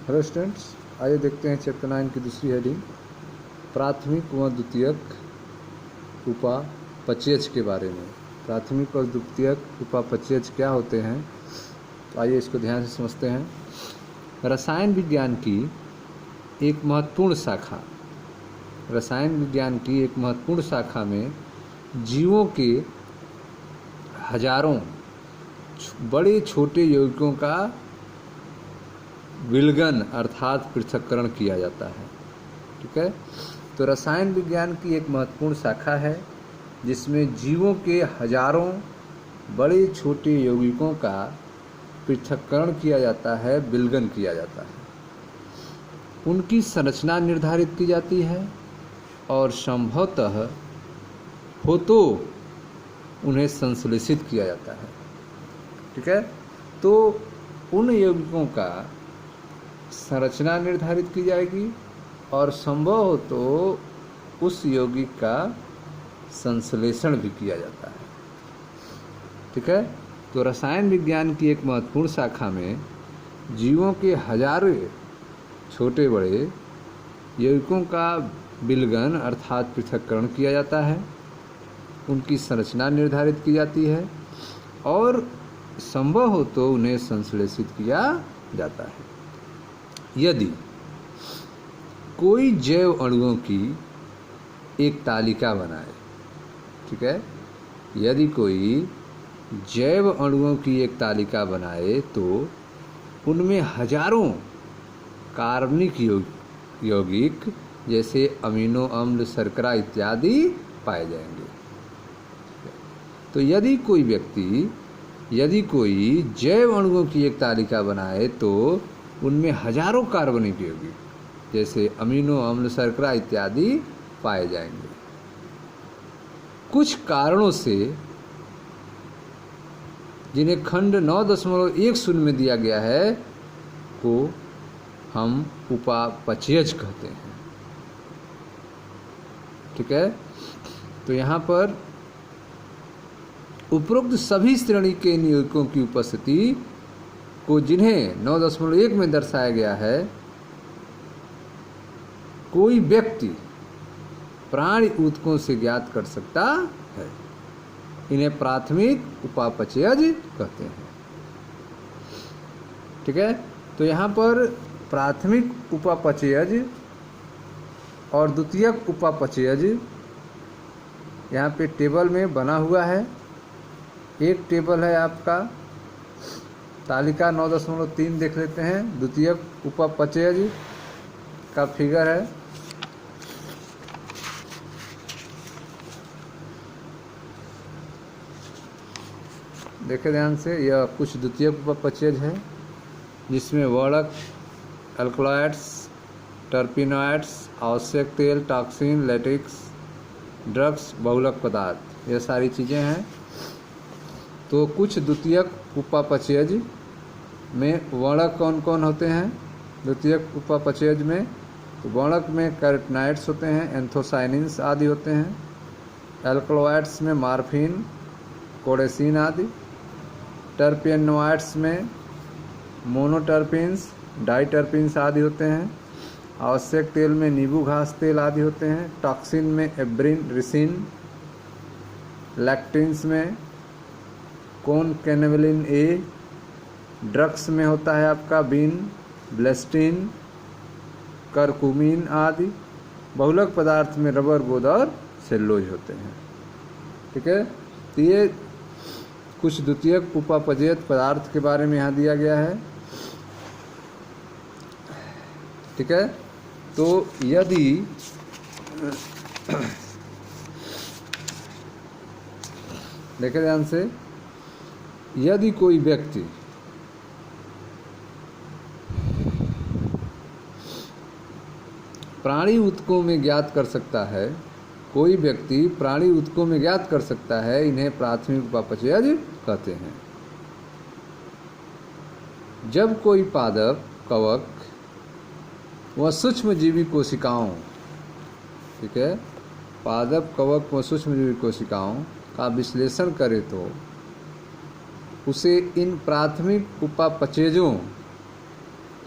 Hello students, आइए देखते हैं चैप्टर 9 की दूसरी हेडिंग प्राथमिक व द्वितीयक उपापचयज के बारे में। प्राथमिक और द्वितीयक उपापचयज क्या होते हैं, तो आइए इसको ध्यान से समझते हैं। रसायन विज्ञान की एक महत्वपूर्ण शाखा में जीवों के हजारों बड़े छोटे यौगिकों का विलगन अर्थात पृथक्करण किया जाता है। ठीक है, तो रसायन विज्ञान की एक महत्वपूर्ण शाखा है जिसमें जीवों के हजारों बड़े छोटे यौगिकों का पृथक्करण किया जाता है, विलगन किया जाता है। उनकी संरचना निर्धारित की जाती है और संभवतः हो तो उन्हें संश्लेषित किया जाता है। ठीक है, तो उन यौगिकों का संरचना निर्धारित की जाएगी और संभव हो तो उस यौगिक का संश्लेषण भी किया जाता है। ठीक है, तो रसायन विज्ञान की एक महत्वपूर्ण शाखा में जीवों के हजारों छोटे बड़े यौगिकों का विलगन अर्थात पृथक्करण किया जाता है, उनकी संरचना निर्धारित की जाती है और संभव हो तो उन्हें संश्लेषित किया जाता है। यदि कोई जैव अणुओं की एक तालिका बनाए, ठीक है, यदि कोई जैव अणुओं की एक तालिका बनाए तो उनमें हजारों कार्बनिक यौगिक जैसे अमीनो अम्ल, शर्करा इत्यादि पाए जाएंगे। तो यदि कोई जैव अणुओं की एक तालिका बनाए तो उनमें हजारों कार्बनिक यौगिक जैसे अमीनो अम्ल, शर्करा इत्यादि पाए जाएंगे। कुछ कारणों से जिन्हें खंड 9.10 में दिया गया है को हम उपापचयज कहते हैं। ठीक है, तो यहाँ पर उपरोक्त सभी श्रेणी के इन यौगिकों की उपस्थिति को जिन्हें 9.1 में दर्शाया गया है, कोई व्यक्ति प्राणी ऊतकों से ज्ञात कर सकता है। इन्हें प्राथमिक उपापचयज कहते हैं। ठीक है, तो यहाँ पर प्राथमिक उपापचयज और द्वितीयक उपापचयज यहाँ पे टेबल में बना हुआ है। एक टेबल है आपका तालिका 9.3 देख लेते हैं, द्वितीयक उपापचयज का फिगर है। देखें ध्यान से, यह कुछ द्वितीयक उपापचयज है जिसमें वर्णक, अल्कलॉइड्स, टर्पिनॉइड्स, आवश्यक तेल, टॉक्सिन, लेटेक्स, ड्रग्स, बहुलक पदार्थ, ये सारी चीज़ें हैं। तो कुछ द्वितीयक उपापचयज में वर्णक कौन कौन होते हैं? द्वितीयक उपापचयज में तो वर्णक में कैरोटीनॉइड्स होते हैं, एंथोसाइनिन्स आदि होते हैं। एल्कलॉइड्स में मार्फिन, कोडेसिन आदि। टर्पिनॉइड्स में मोनोटर्पिन्स, डाइटर्पिन्स आदि होते हैं। आवश्यक तेल में नींबू घास तेल आदि होते हैं। टॉक्सिन में एब्रिन, रिसिन। लैक्टिन्स में कॉनकेनेवलिन ए। ड्रग्स में होता है आपका बीन, ब्लेस्टिन, करकुमिन आदि। बहुलक पदार्थ में रबर, गोंद और सेलुलोज होते हैं। ठीक है, तो ये कुछ द्वितीयक उपापचयज पदार्थ के बारे में यहाँ दिया गया है। ठीक है, तो यदि देखें ध्यान से, यदि कोई व्यक्ति प्राणी ऊतकों में ज्ञात कर सकता है, कोई व्यक्ति प्राणी ऊतकों में ज्ञात कर सकता है, इन्हें प्राथमिक उपापचयज कहते हैं। जब कोई पादप, कवक व सूक्ष्मजीवी कोशिकाओं, ठीक है, पादप, कवक व सूक्ष्मजीवी कोशिकाओं का विश्लेषण करे तो उसे इन प्राथमिक उपापचयजों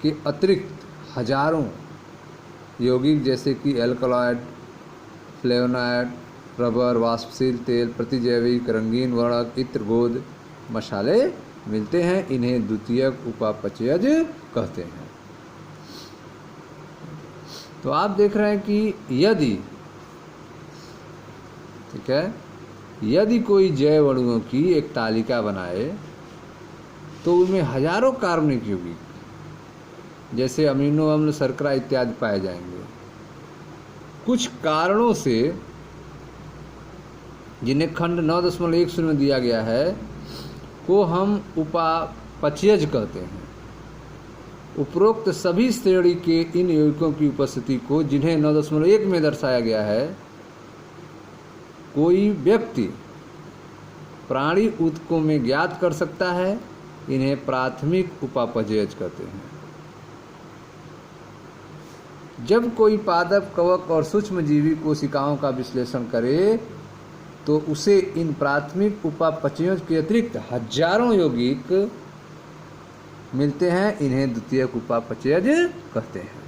के अतिरिक्त हजारों यौगिक जैसे कि एल्कलॉइड, फ्लेवोनॉइड, रबर, वाष्पशील तेल, प्रतिजैविक, रंगीन वर्णक, इत्र, गोंद, मसाले मिलते हैं। इन्हें द्वितीयक उपापचयज कहते हैं। तो आप देख रहे हैं कि यदि, ठीक है, यदि कोई जैव अणुओं की एक तालिका बनाए तो उनमें हजारों कार्बनिक यौगिक जैसे अमीनो अम्ल, शर्करा इत्यादि पाए जाएंगे। कुछ कारणों से जिन्हें खंड 9.10 में दिया गया है को हम उपापचयज कहते हैं। उपरोक्त सभी श्रेणी के इन यौगिकों की उपस्थिति को, जिन्हें 9.1 में दर्शाया गया है, कोई व्यक्ति प्राणी ऊतकों में ज्ञात कर सकता है। इन्हें प्राथमिक उपापचयज कहते हैं। जब कोई पादप, कवक और सूक्ष्मजीवी कोशिकाओं का विश्लेषण करे तो उसे इन प्राथमिक उपापचयों के अतिरिक्त हजारों यौगिक मिलते हैं। इन्हें द्वितीयक उपापचयज कहते हैं।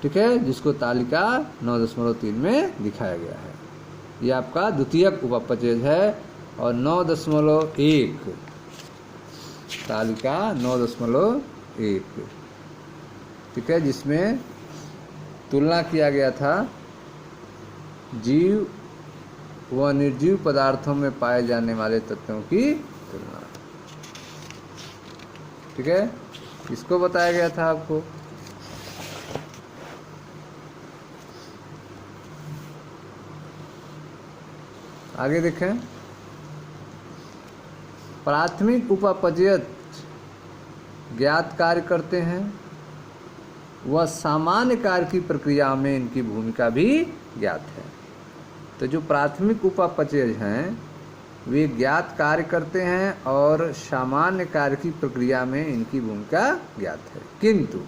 ठीक है, जिसको तालिका 9.3 में दिखाया गया है। ये आपका द्वितीयक उपापचयज है। और 9.1 तालिका 9.1, ठीक है, जिसमें तुलना किया गया था जीव व निर्जीव पदार्थों में पाए जाने वाले तत्वों की तुलना। ठीक है, इसको बताया गया था आपको। आगे देखें, प्राथमिक उपापचयज ज्ञात कार्य करते हैं व सामान्य कार्य की प्रक्रिया में इनकी भूमिका भी ज्ञात है। तो जो प्राथमिक उपापचयज हैं वे ज्ञात कार्य करते हैं और सामान्य कार्य की प्रक्रिया में इनकी भूमिका ज्ञात है। किंतु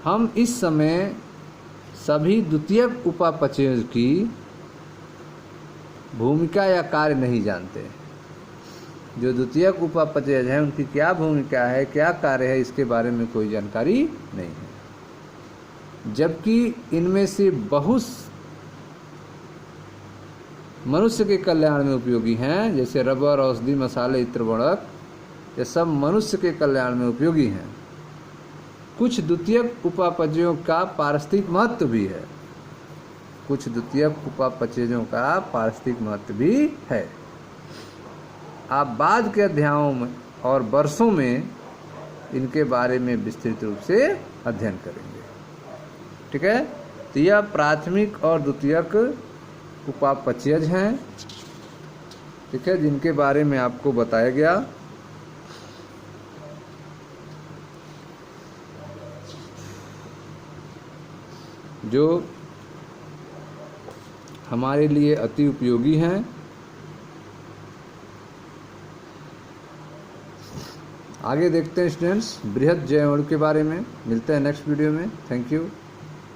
हम इस समय सभी द्वितीयक उपापचयज की भूमिका या कार्य नहीं जानते। जो द्वितीयक उपापचयज हैं उनकी क्या भूमिका है, क्या कार्य है, इसके बारे में कोई जानकारी नहीं है। जबकि इनमें से बहुत मनुष्य के कल्याण में उपयोगी हैं, जैसे रबर, औषधि, मसाले, इत्र, वर्णक, ये सब मनुष्य के कल्याण में उपयोगी हैं। कुछ द्वितीयक उपापचयों का पारिस्थितिक महत्व भी है। कुछ द्वितीयक उपापचयों का पारिस्थितिक महत्व भी है। आप बाद के अध्यायों में और वर्षों में इनके बारे में विस्तृत रूप से अध्ययन करेंगे। ठीक है, तो यह प्राथमिक और द्वितीयक उपापचयज हैं, ठीक है, जिनके बारे में आपको बताया गया। जो हमारे लिए अति उपयोगी हैं। आगे देखते हैं स्टूडेंट्स बृहद जैव अणु के बारे में। मिलते हैं नेक्स्ट वीडियो में। Thank you.